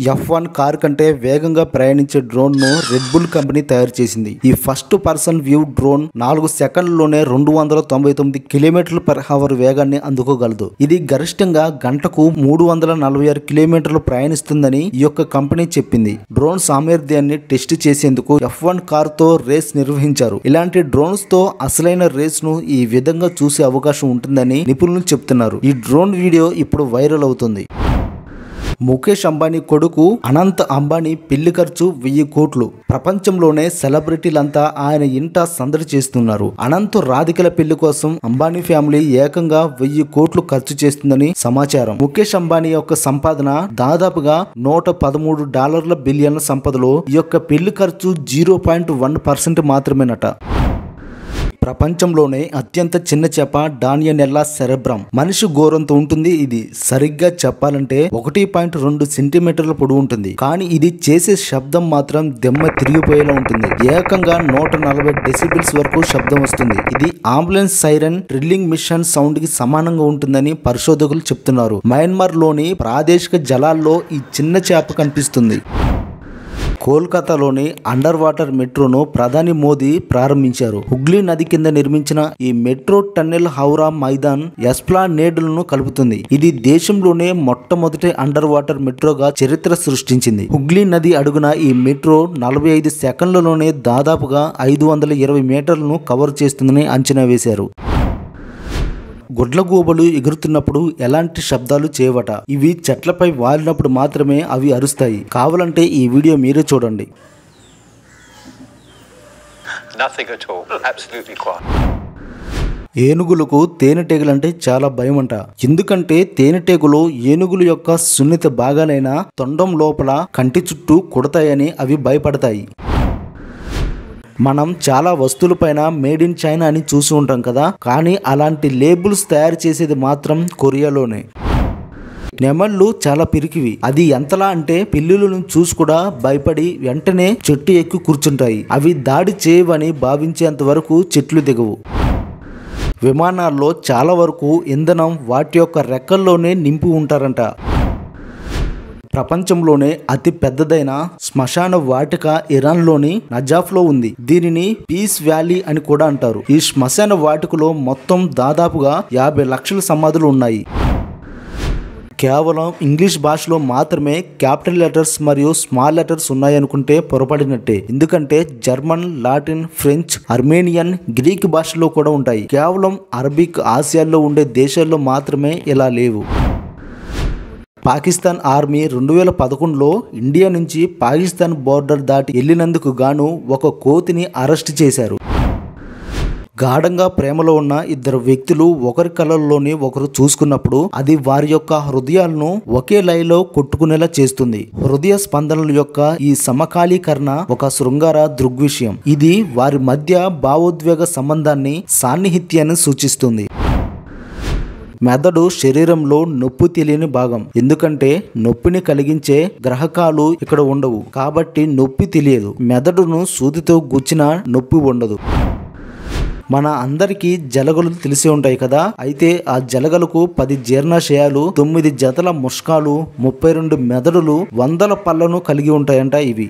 F1 car కంటే వేగంగా ప్రయాణించే డ్రోన్ ను రెడ్ బుల్ కంపెనీ తయారు చేసింది. ఈ first person view drone 4 సెకండ్లలోనే 299 km/h వేగాన్ని అందుకోగలదు. ఇది గరిష్టంగా గంటకు 346 కిలోమీటర్లు ప్రయాణిస్తుందని ఈ యొక్క కంపెనీ చెప్పింది. డ్రోన్ సామర్థ్యాన్ని టెస్ట్ చేసేందుకు F1 కార్ తో రేస్ నిర్వహించారు. ఇలాంటి డ్రోన్స్ తో అసలైన రేస్ ను ఈ విధంగా చూసే అవకాశం ఉంటుందని నిపుణులు చెప్తున్నారు. ఈ డ్రోన్ వీడియో ఇప్పుడు వైరల్ అవుతుంది. ముఖేష్ అంబానీ కొడుకు అనంత్ అంబానీ పెళ్లి ఖర్చు 1000 కోట్లు. ప్రపంచంలోనే సెలబ్రిటీలంతా ఆయన ఇంట సందడి చేస్తున్నారు. అనంత్ రాధికల పెళ్లి కోసం అంబానీ ఫ్యామిలీ ఏకంగా 1000 కోట్లు ఖర్చు చేస్తుందని సమాచారం. ముఖేష్ అంబానీ యొక్క సంపాదన దాదాపుగా $113 బిలియన్ల సంపదలో ఈ యొక్క పెళ్లి ఖర్చు 0.1% మాత్రమేనట. ప్రపంచంలోనే అత్యంత చిన్న చేప డానియనెల్లా సెరెబ్రమ్. మనిషి గోరంత ఉంటుంది. ఇది సరిగ్గా చెప్పాలంటే 1.2 సెంటీమీటర్ల పొడవు ఉంటుంది. కానీ ఇది చేసే శబ్దం మాత్రం దెమ్మ తిరిగిపోయేలా ఉంటుంది. ఏకంగా 140 డెసిబిల్స్ వరకు శబ్దం వస్తుంది. ఇది ambulance siren drilling machine sound కి సమానంగా ఉంటుందని పరిశోధకులు చెప్తున్నారు. మయన్మార్ లోని ప్రాదేశిక జలాల్లో ఈ చిన్న చేప కనిపిస్తుంది. కోల్కతాలోని అండర్ వాటర్ మెట్రోను ప్రధాని మోదీ ప్రారంభించారు. హుగ్లీ నది కింద నిర్మించిన ఈ మెట్రో టన్నెల్ హౌరా మైదాన్ ఎస్ప్లానేడ్లను కలుపుతుంది. ఇది దేశంలోనే మొట్టమొదటి అండర్ వాటర్ మెట్రోగా చరిత్ర సృష్టించింది. హుగ్లీ నది అడుగున ఈ మెట్రో 45 సెకండ్లలోనే దాదాపుగా 520 మీటర్లను కవర్ చేస్తుందని అంచనా వేశారు. గుడ్లగూబలు ఎగురుతున్నప్పుడు ఎలాంటి శబ్దాలు చేయవట. ఇవి చెట్లపై వాలినప్పుడు మాత్రమే అవి అరుస్తాయి. కావాలంటే ఈ వీడియో మీరే చూడండి. ఏనుగులకు తేనెటీగలంటే చాలా భయం అంట. ఎందుకంటే తేనెటీగలు ఏనుగుల యొక్క సున్నిత భాగాలైన తొండం లోపల కంటి చుట్టూ కుడతాయని అవి భయపడతాయి. మనం చాలా వస్తువులపైన మేడ్ ఇన్ చైనా అని చూసి ఉంటాం కదా, కానీ అలాంటి లేబుల్స్ తయారు చేసేది మాత్రం కొరియాలోనే. నెమళ్ళు చాలా పిరికివి. అది ఎంతలా అంటే పిల్లులను చూసి కూడా భయపడి వెంటనే చెట్టు ఎక్కి కూర్చుంటాయి. అవి దాడి చేయవని భావించేంత వరకు చెట్లు దిగవు. విమానాల్లో చాలా వరకు ఇంధనం వాటి యొక్క రెక్కల్లోనే నింపి ఉంటారంట. ప్రపంచంలోనే అతి పెద్దదైన శ్మశాన వాటిక ఇరాన్లోని నజాఫ్లో ఉంది. దీనిని పీస్ వ్యాలీ అని కూడా అంటారు. ఈ శ్మశాన వాటికలో మొత్తం దాదాపుగా 50 లక్షల సమాధులు ఉన్నాయి. కేవలం ఇంగ్లీష్ భాషలో మాత్రమే క్యాపిటల్ లెటర్స్ మరియు స్మాల్ లెటర్స్ ఉన్నాయనుకుంటే పొరపడినట్టే. ఎందుకంటే German, Latin, French, Armenian, Greek భాషలో కూడా ఉంటాయి. కేవలం అరబిక్, ఆసియాలో ఉండే దేశాల్లో మాత్రమే ఇలా లేవు. పాకిస్తాన్ ఆర్మీ 2011లో ఇండియా నుంచి పాకిస్తాన్ బోర్డర్ దాటి వెళ్లినందుకు గాను ఒక కోతిని అరెస్ట్ చేశారు. గాఢంగా ప్రేమలో ఉన్న ఇద్దరు వ్యక్తులు ఒకరి కళ్ళల్లోని ఒకరు చూసుకున్నప్పుడు అది వారి యొక్క హృదయాలను ఒకే లయలో కొట్టుకునేలా చేస్తుంది. హృదయ స్పందనల యొక్క ఈ సమకాలీకరణ ఒక శృంగార దృగ్విషయం. ఇది వారి మధ్య భావోద్వేగ సంబంధాన్ని, సాన్నిహిత్యాన్ని సూచిస్తుంది. మెదడు శరీరంలో నొప్పి తెలియని భాగం. ఎందుకంటే నొప్పిని కలిగించే గ్రహకాలు ఇక్కడ ఉండవు కాబట్టి నొప్పి తెలియదు. మెదడును సూదితో గుచ్చిన నొప్పి ఉండదు. మన అందరికీ జలగలు తెలిసి ఉంటాయి కదా. అయితే ఆ జలగలకు 10 జీర్ణాశయాలు, 9 జతల ముష్కాలు, 32 మెదడులు, 100 పళ్లను కలిగి ఉంటాయంట ఇవి.